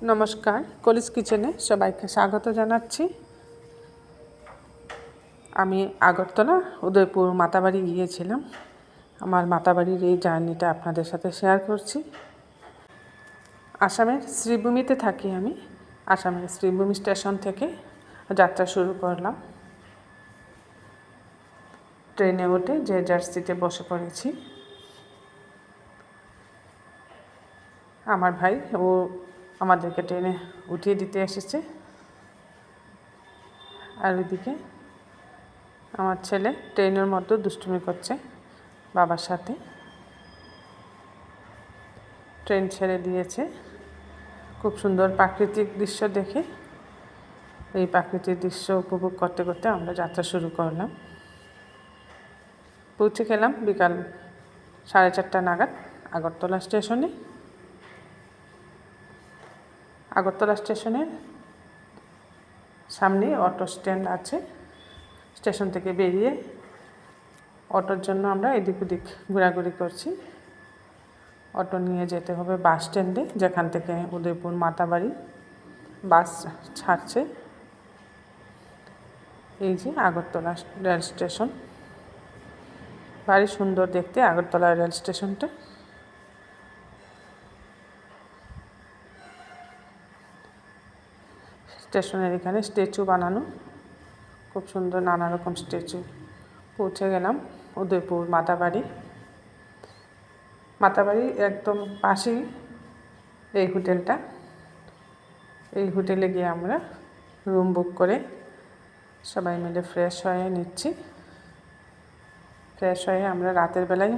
নমস্কার, কলিস কিচেনে সবাইকে স্বাগত জানাচ্ছি। আমি আগরতলা উদয়পুর মাতাবাড়ি গিয়েছিলাম। আমার মাতাবাড়ির এই জার্নিটা আপনাদের সাথে শেয়ার করছি। আসামের শ্রীভূমিতে থাকি আমি। আসামের শ্রীভূমি স্টেশন থেকে যাত্রা শুরু করলাম। ট্রেনে উঠে যে যার সিটে বসে পড়েছি। আমার ভাই ও আমাদেরকে ট্রেনে উঠিয়ে দিতে এসেছে। আর ওইদিকে আমার ছেলে ট্রেনের মধ্যে দুষ্টুমি করছে বাবার সাথে। ট্রেন ছেড়ে দিয়েছে। খুব সুন্দর প্রাকৃতিক দৃশ্য দেখে এই প্রাকৃতিক দৃশ্য উপভোগ করতে করতে আমরা যাত্রা শুরু করলাম। পৌঁছে গেলাম বিকাল 4:30 নাগাদ আগরতলা স্টেশনে। আগরতলা স্টেশনের সামনে অটো স্ট্যান্ড আছে। স্টেশন থেকে বেরিয়ে অটোর জন্য আমরা এদিক ওদিক ঘোরাঘুরি করছি। অটো নিয়ে যেতে হবে বাস স্ট্যান্ডে, যেখান থেকে উদয়পুর মাতাবাড়ি বাস ছাড়ছে। এই যে আগরতলা রেল স্টেশন, ভারী সুন্দর দেখতে আগরতলা রেল স্টেশনটা। স্টেশনের এখানে স্ট্যাচু বানানো, খুব সুন্দর নানা রকম স্ট্যাচু। পৌঁছে গেলাম উদয়পুর মাতাবাড়ি। মাতাবাড়ির একদম পাশেই এই হোটেলটা। এই হোটেলে গিয়ে আমরা রুম বুক করে সবাই মিলে ফ্রেশ হয়ে নিচ্ছি। ফ্রেশ হয়ে আমরা রাতের বেলায়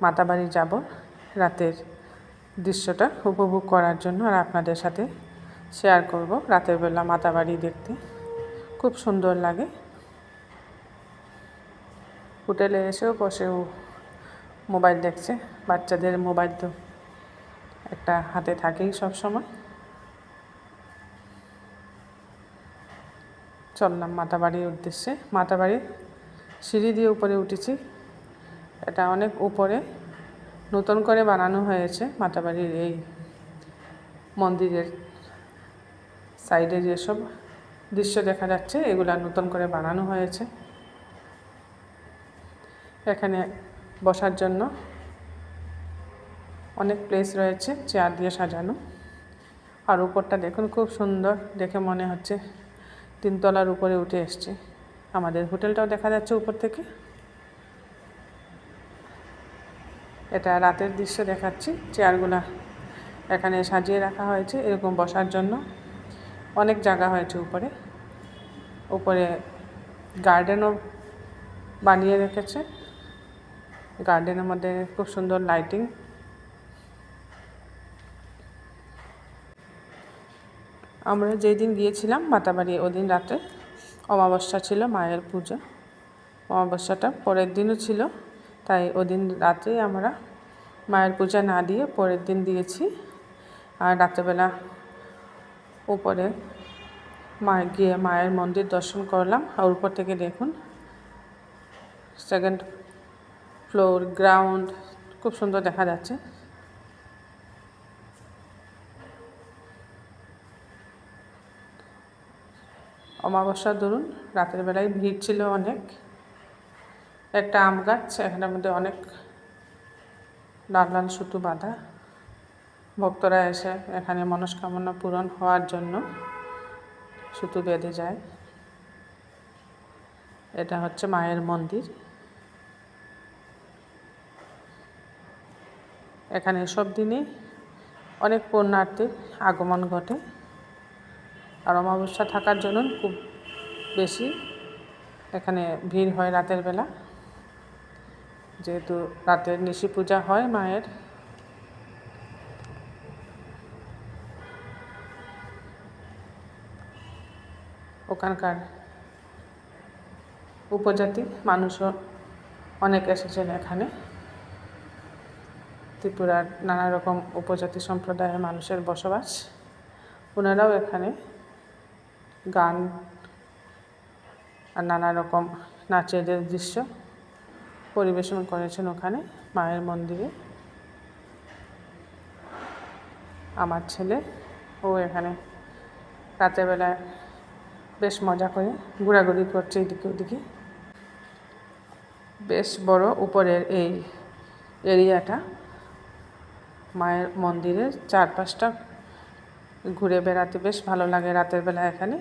মাতাবাড়ি যাব, রাতের দৃশ্যটা উপভোগ করার জন্য আর আপনাদের সাথে শেয়ার করব। রাতের বেলা মাতাবাড়ি দেখতে খুব সুন্দর লাগে। হোটেলে এসেও বসেও মোবাইল দেখছে। বাচ্চাদের মোবাইল তো একটা হাতে থাকেই সব সময়। চললাম মাতাবাড়ির উদ্দেশ্যে। মাতাবাড়ির সিঁড়ি দিয়ে উপরে উঠেছি। এটা অনেক উপরে, নতুন করে বানানো হয়েছে। মাতাবাড়ির এই মন্দিরের সাইডে যেসব দৃশ্য দেখা যাচ্ছে এগুলা নতুন করে বানানো হয়েছে। এখানে বসার জন্য অনেক প্লেস রয়েছে, চেয়ার দিয়ে সাজানো। আর উপরটা দেখুন, খুব সুন্দর, দেখে মনে হচ্ছে 3 তলার উপরে উঠে এসছে। আমাদের হোটেলটাও দেখা যাচ্ছে উপর থেকে। এটা রাতের দৃশ্য দেখাচ্ছি। চেয়ারগুলা এখানে সাজিয়ে রাখা হয়েছে এরকম বসার জন্য। অনেক জায়গা হয়েছে উপরে। উপরে গার্ডেনও বানিয়ে রেখেছে। গার্ডেনের মধ্যে খুব সুন্দর লাইটিং। আমরা যেই দিন গিয়েছিলাম মাতাবাড়ি ওদিন রাতে অমাবস্যা ছিল, মায়ের পূজা। অমাবস্যাটা পরের দিনও ছিল, তাই ওদিন রাতে আমরা মায়ের পূজা না দিয়ে পরের দিন দিয়েছি। আর রাত্রেবেলা উপরে গিয়ে মায়ের মন্দির দর্শন করলাম। আর উপর থেকে দেখুন 2nd ফ্লোর, গ্রাউন্ড খুব সুন্দর দেখা যাচ্ছে। অমাবস্যার দরুন রাতের বেলায় ভিড় ছিল অনেক। একটা আম গাছ, এখানের মধ্যে অনেক লাল লাল সুতো বাঁধা। ভক্তরা এসে এখানে মনস্কামনা পূরণ হওয়ার জন্য সুতো বেঁধে যায়। এটা হচ্ছে মায়ের মন্দির। এখানে সব দিনই অনেক পুণ্যার্থীর আগমন ঘটে। আর অমাবস্যা থাকার জন্য খুব বেশি এখানে ভিড় হয় রাতের বেলা, যেহেতু রাতের নিশি পূজা হয় মায়ের। ওখানকার উপজাতি মানুষও অনেক এসেছেন এখানে। ত্রিপুরার নানা রকম উপজাতি সম্প্রদায়ের মানুষের বসবাস। ওনারাও এখানে গান আর নানা রকম নাচের দৃশ্য পরিবেশন করেছেন ওখানে মায়ের মন্দিরে। আমার ছেলে ও এখানে রাতের বেলায় বেশ মজা করে ঘোরাঘুরি করছে এদিকে ওদিকে। বেশ বড় উপরের এই এরিয়াটা, মায়ের মন্দিরের চারপাশটা ঘুরে বেড়াতে বেশ ভালো লাগে রাতের বেলা। এখানে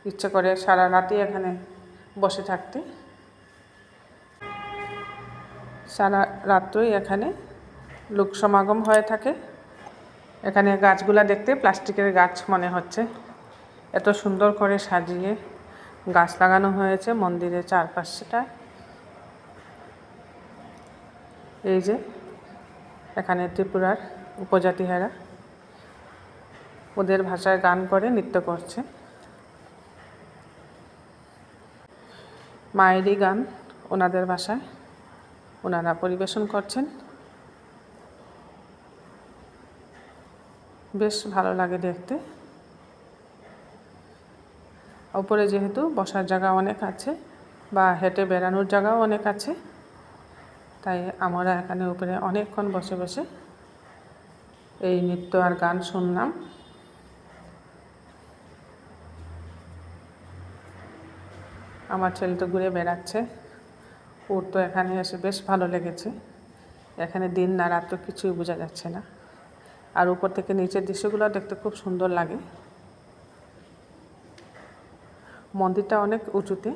ইচ্ছে করে সারা রাতই এখানে বসে থাকতে। সারা রাত্রই এখানে লোক সমাগম হয়ে থাকে। এখানে গাছগুলা দেখতে প্লাস্টিকের গাছ মনে হচ্ছে, এত সুন্দর করে সাজিয়ে গাছ লাগানো হয়েছে মন্দিরের চারপাশটা। এই যে এখানে ত্রিপুরার উপজাতিহারা ওদের ভাষায় গান করে নৃত্য করছে। মায়েরই গান ওনাদের ভাষায় ওনারা পরিবেশন করছেন। বেশ ভালো লাগে দেখতে। উপরে যেহেতু বসার জায়গা অনেক আছে বা হেঁটে বেড়ানোর জায়গাও অনেক আছে, তাই আমরা এখানে উপরে অনেকক্ষণ বসে বসে এই নৃত্য আর গান শুনলাম। আমার ছেলে তো ঘুরে বেড়াচ্ছে, ওর তো এখানে এসে বেশ ভালো লেগেছে। এখানে দিন না রাত তো কিছুই বোঝা যাচ্ছে না, আর উপর থেকে নিচের দৃশ্যগুলো দেখতে খুব সুন্দর লাগে। মন্দিরটা অনেক উঁচুতে,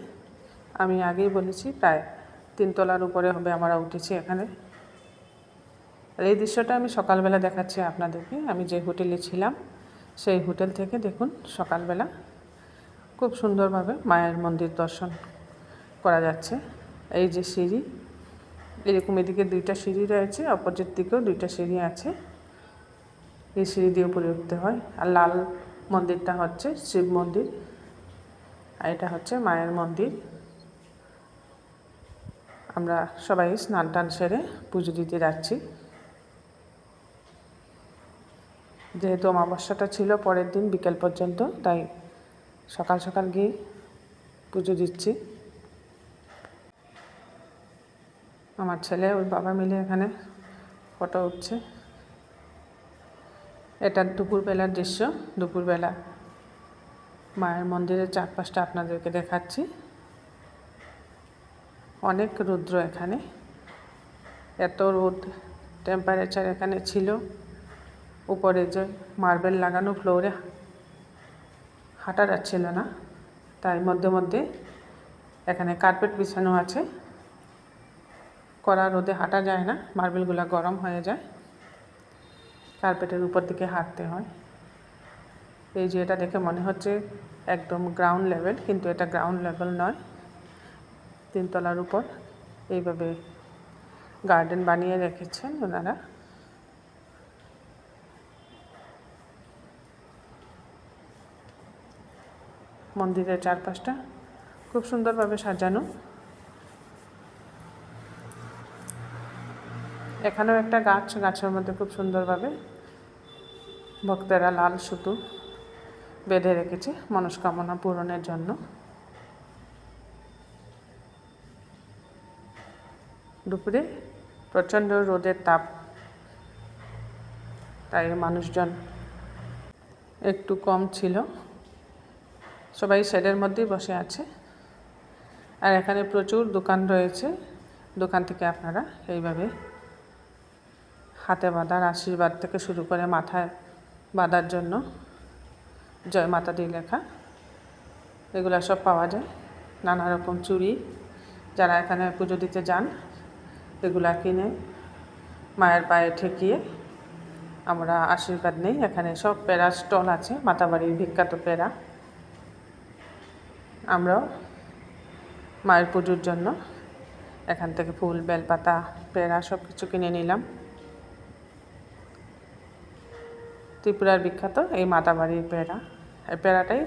আমি আগেই বলেছি প্রায় 3 তলার উপরে হবে আমরা উঠেছি এখানে। আর এই দৃশ্যটা আমি সকালবেলা দেখাচ্ছি আপনাদেরকে। আমি যে হোটেলে ছিলাম সেই হোটেল থেকে দেখুন সকালবেলা খুব সুন্দরভাবে মায়ের মন্দির দর্শন করা যাচ্ছে। এই যে সিঁড়ি, এরকম এদিকে 2টা সিঁড়ি রয়েছে, অপোজিট দিকেও 2টা সিঁড়ি আছে। এই সিঁড়ি দিয়ে উপরে উঠতে হয়। আর লাল মন্দিরটা হচ্ছে শিব মন্দির, আর এটা হচ্ছে মায়ের মন্দির। আমরা সবাই স্নান টান সেরে পুজো দিতে যাচ্ছি। যেহেতু অমাবস্যাটা ছিল পরের দিন বিকেল পর্যন্ত, তাই সকাল সকাল গিয়ে পুজো দিচ্ছি। আমার ছেলে ওর বাবা মিলে এখানে ফটো উঠছে। এটা দুপুরবেলার দৃশ্য। দুপুরবেলা মায়ের মন্দিরের চারপাশটা আপনাদেরকে দেখাচ্ছি। অনেক রৌদ্র এখানে, এত রোদ টেম্পারেচার এখানে ছিল। উপরে যে মার্বেল লাগানো ফ্লোরে হাঁটা যাচ্ছিল না, তাই মধ্যে মধ্যে এখানে কার্পেট বিছানো আছে। কড়া রোদে হাঁটা যায় না, মার্বেলগুলো গরম হয়ে যায়, কার্পেটের উপর দিকে হাঁটতে হয়। এই যে এটা দেখে মনে হচ্ছে একদম গ্রাউন্ড লেভেল, কিন্তু এটা গ্রাউন্ড লেভেল নয়, 3 তলার উপর এইভাবে গার্ডেন বানিয়ে রেখেছেন ওনারা। মন্দিরের চারপাশটা খুব সুন্দরভাবে সাজানো। এখানেও একটা গাছ, গাছের মধ্যে খুব সুন্দরভাবে ভক্তেরা লাল সুতো বেঁধে রেখেছে মনস্কামনা পূরণের জন্য। দুপুরে প্রচণ্ড রোদের তাপ, তাই মানুষজন একটু কম ছিল, সবাই শেডের মধ্যেই বসে আছে। আর এখানে প্রচুর দোকান রয়েছে, দোকান থেকে আপনারা এইভাবে হাতে বাঁধার আশীর্বাদ থেকে শুরু করে মাথায় বাঁধার জন্য জয় মাতা দি লেখা, এগুলো সব পাওয়া যায়। নানা রকম চুড়ি, যারা এখানে পুজো দিতে যান এগুলা কিনে মায়ের পায়ে ঠেকিয়ে আমরা আশীর্বাদ নেই। এখানে সব পেড়া স্টল আছে, মাতাবাড়ির বিখ্যাত পেড়া। আমরাও মায়ের পুজোর জন্য এখান থেকে ফুল, বেলপাতা, পেড়া সব কিছু কিনে নিলাম। ত্রিপুরার বিখ্যাত এই মাতাবাড়ির পেড়া, এই পেড়াটাই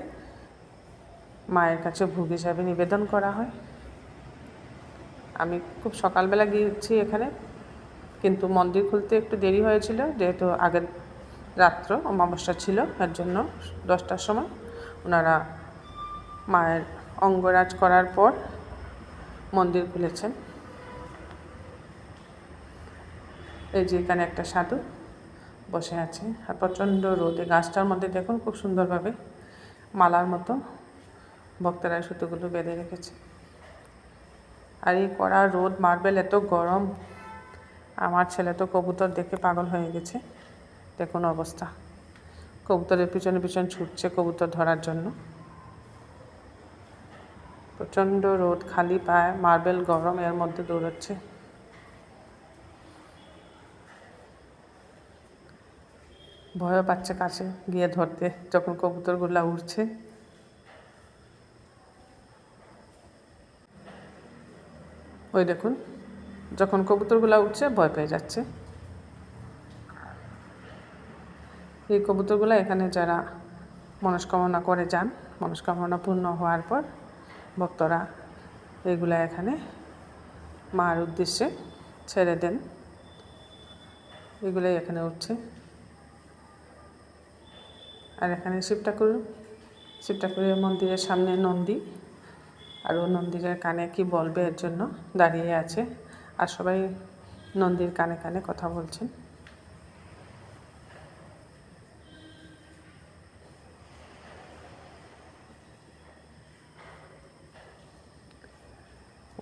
মায়ের কাছে ভোগ হিসাবে নিবেদন করা হয়। আমি খুব সকালবেলা গিয়েছি এখানে, কিন্তু মন্দির খুলতে একটু দেরি হয়েছিল, যেহেতু আগের রাত্র অমাবস্যা ছিল, এর জন্য 10টার সময় ওনারা মায়ের অঙ্গরাজ করার পর মন্দির খুলেছেন। এই যে এখানে একটা সাধু বসে আছে, আর প্রচণ্ড রোদে গাছটার মধ্যে দেখুন খুব সুন্দরভাবে মালার মতো ভক্তরা সুতোগুলো বেঁধে রেখেছে। আর এই কড়া রোদ, মার্বেল, এত গরম, আমার ছেলে তো কবুতর দেখে পাগল হয়ে গেছে। দেখুন অবস্থা, কবুতরের পিছনে পিছনে ছুটছে কবুতর ধরার জন্য। প্রচণ্ড রোদ, খালি পায়ে, মার্বেল গরম, এর মধ্যে দৌড়াচ্ছে। ভয় পাচ্ছে কাছে গিয়ে ধরতে যখন কবুতরগুলা উড়ছে। ওই দেখুন, যখন কবুতরগুলা উঠছে ভয় পেয়ে যাচ্ছে। এই কবুতরগুলো এখানে যারা মনস্কামনা করে যান, মনস্কামনা পূর্ণ হওয়ার পর ভক্তরা এগুলা এখানে মার উদ্দেশ্যে ছেড়ে দেন। এগুলাই এখানে উঠছে। আর এখানে শিব ঠাকুরের মন্দিরের সামনে নন্দী, আর ও নন্দীর কানে কি বলবে এর জন্য দাঁড়িয়ে আছে, আর সবাই নন্দীর কানে কানে কথা বলছেন।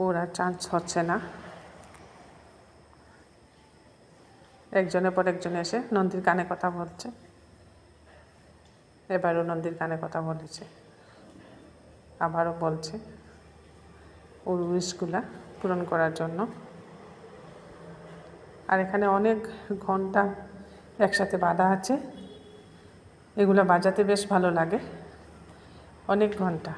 ওরা চান্স হচ্ছে না, একজনের পর একজন এসে নন্দীর কানে কথা বলছে। এবারও নন্দীর কানে কথা বলেছে, আবারও বলছে ওর উইশগুলা পূরণ করার জন্য। আর এখানে অনেক ঘন্টা একসাথে বাঁধা আছে, এগুলো বাজাতে বেশ ভালো লাগে, অনেক ঘন্টা।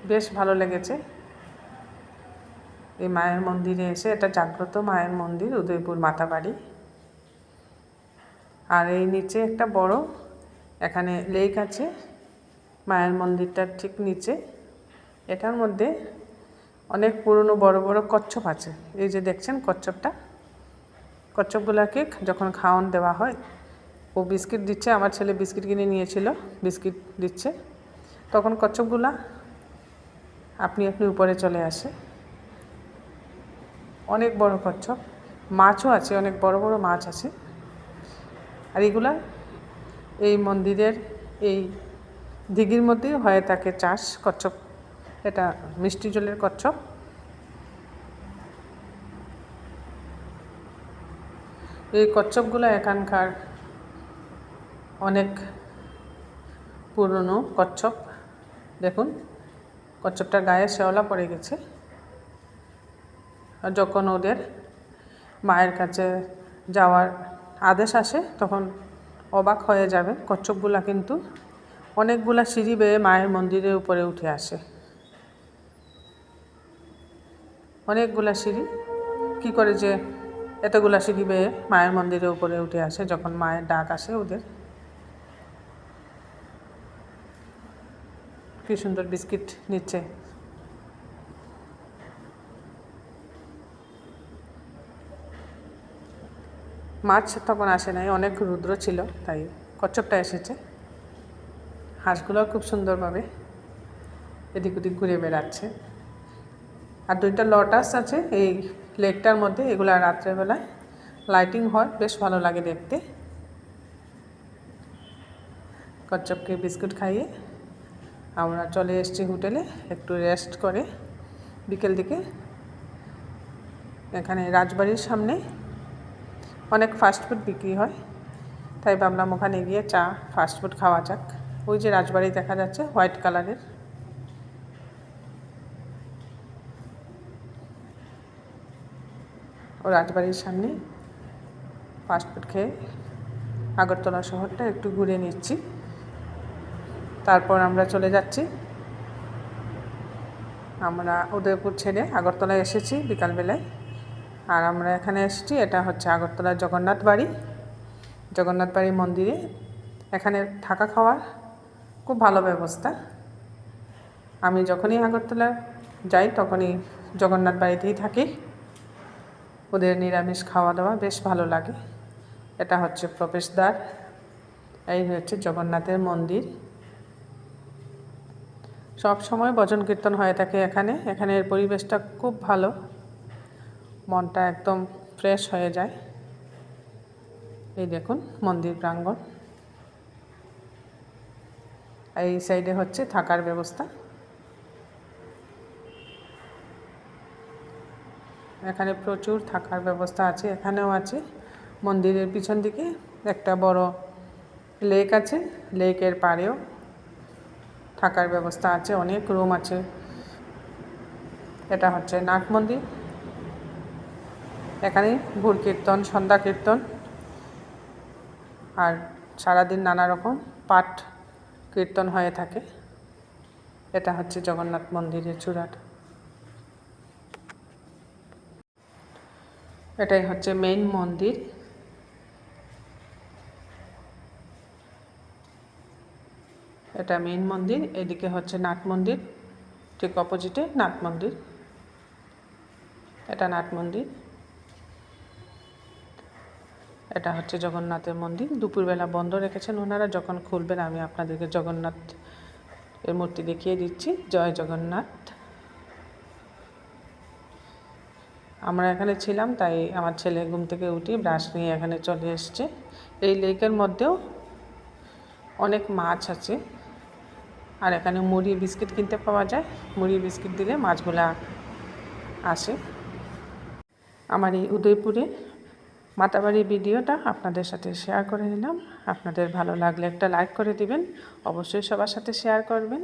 বেশ ভালো লেগেছে এই মায়ের মন্দিরে এসে। এটা জাগ্রত মায়ের মন্দির, উদয়পুর মাতাবাড়ি। আর এই নিচে একটা বড় এখানে লেক আছে মায়ের মন্দিরটার ঠিক নিচে। এটার মধ্যে অনেক পুরনো বড় বড় কচ্ছপ আছে। এই যে দেখছেন কচ্ছপটা, কচ্ছপগুলোকে যখন খাওয়ান দেওয়া হয়, ও বিস্কিট দিচ্ছে, আমার ছেলে বিস্কিট কিনে নিয়েছিল, বিস্কিট দিচ্ছে, তখন কচ্ছপগুলা আপনি উপরে চলে আসে। অনেক বড় কচ্ছপ, মাছও আছে, অনেক বড় বড় মাছ আছে। আর এগুলা এই মন্দিরের এই দিঘির মধ্যেই হয়ে থাকে চাষ। কচ্ছপ, এটা মিষ্টি জলের কচ্ছপ। এই কচ্ছপগুলো এখানকার অনেক পুরনো কচ্ছপ। দেখুন কচ্ছপটার গায়ে শ্যাওলা পড়ে গেছে। আর যখন ওদের মায়ের কাছে যাওয়ার আদেশ আসে তখন অবাক হয়ে যাবে, কচ্ছপগুলা কিন্তু অনেকগুলা সিঁড়ি বেয়ে মায়ের মন্দিরের উপরে উঠে আসে। অনেকগুলা সিঁড়ি, কী করে যে এতগুলা সিঁড়ি বেয়ে মায়ের মন্দিরের উপরে উঠে আসে যখন মায়ের ডাক আসে ওদের। কি সুন্দর বিস্কিট নিচ্ছে। মাছ তখন আসে নাই, অনেক রুদ্র ছিল, তাই কচ্ছপটা এসেছে। হাঁসগুলো খুব সুন্দরভাবে এদিক ওদিক ঘুরে বেড়াচ্ছে। আর দুইটা লটাস আছে এই লেকটার মধ্যে, এগুলো রাত্রেবেলায় লাইটিং হয়, বেশ ভালো লাগে দেখতে। কচ্ছপকে বিস্কুট খাইয়ে আমরা চলে এসেছি হোটেলে একটু রেস্ট করে বিকেল দিকে। এখানে রাজবাড়ির সামনে অনেক ফাস্টফুড বিক্রি হয়, তাই ভাবলাম ওখানে গিয়ে চা ফাস্টফুড খাওয়া যাক। ওই যে রাজবাড়ি দেখা যাচ্ছে হোয়াইট কালারের, ও রাজবাড়ির সামনে ফাস্টফুড খেয়ে আগরতলা শহরটা একটু ঘুরে নিচ্ছি। তারপর আমরা চলে যাচ্ছি, আমরা উদয়পুর ছেড়ে আগরতলায় এসেছি বিকালবেলায়। আর আমরা এখানে এসেছি, এটা হচ্ছে আগরতলার জগন্নাথ বাড়ি। জগন্নাথ বাড়ি মন্দিরে এখানে থাকা খাওয়ার খুব ভালো ব্যবস্থা। আমি যখনই আগরতলা যাই তখনই জগন্নাথ বাড়িতেই থাকি। ওদের নিরামিষ খাওয়া দাওয়া বেশ ভালো লাগে। এটা হচ্ছে প্রবেশদ্বার, এই হচ্ছে জগন্নাথের মন্দির। সব সময় ভজন কীর্তন হয়ে থাকে এখানের পরিবেশটা খুব ভালো, মনটা একদম ফ্রেশ হয়ে যায়। এই দেখুন মন্দির প্রাঙ্গণ, এই সাইডে হচ্ছে থাকার ব্যবস্থা। এখানে প্রচুর থাকার ব্যবস্থা আছে, এখানেও আছে। মন্দিরের পিছন দিকে একটা বড় লেক আছে, লেকের পাড়েও থাকার ব্যবস্থা আছে, অনেক রুম আছে। এটা হচ্ছে নাট মন্দির, এখানে ভোর কীর্তন, সন্ধ্যা কীর্তন আর সারাদিন নানা রকম পাঠ কীর্তন হয়ে থাকে। এটা হচ্ছে জগন্নাথ মন্দিরের চূড়াটা। এটাই হচ্ছে মেইন মন্দির। এটা মেইন মন্দির, এদিকে হচ্ছে নাট মন্দির, ঠিক অপোজিটে নাট মন্দির। এটা নাট মন্দির, এটা হচ্ছে জগন্নাথের মন্দির। দুপুরবেলা বন্ধ রেখেছেন ওনারা, যখন খুলবেন আমি আপনাদেরকে জগন্নাথ এর মূর্তি দেখিয়ে দিচ্ছি। জয় জগন্নাথ। আমরা এখানে ছিলাম, তাই আমার ছেলে ঘুম থেকে উঠে ব্রাশ নিয়ে এখানে চলে এসছে। এই লেকের মধ্যেও অনেক মাছ আছে, আর এখানে মুড়ি বিস্কিট কিনতে পাওয়া যায়। মুড়ি বিস্কিট দিলে মাছগুলা আসে। আমার এই উদয়পুরে মাতাবাড়ির ভিডিওটা আপনাদের সাথে শেয়ার করে নিলাম। আপনাদের ভালো লাগলে একটা লাইক করে দিবেন, অবশ্যই সবার সাথে শেয়ার করবেন।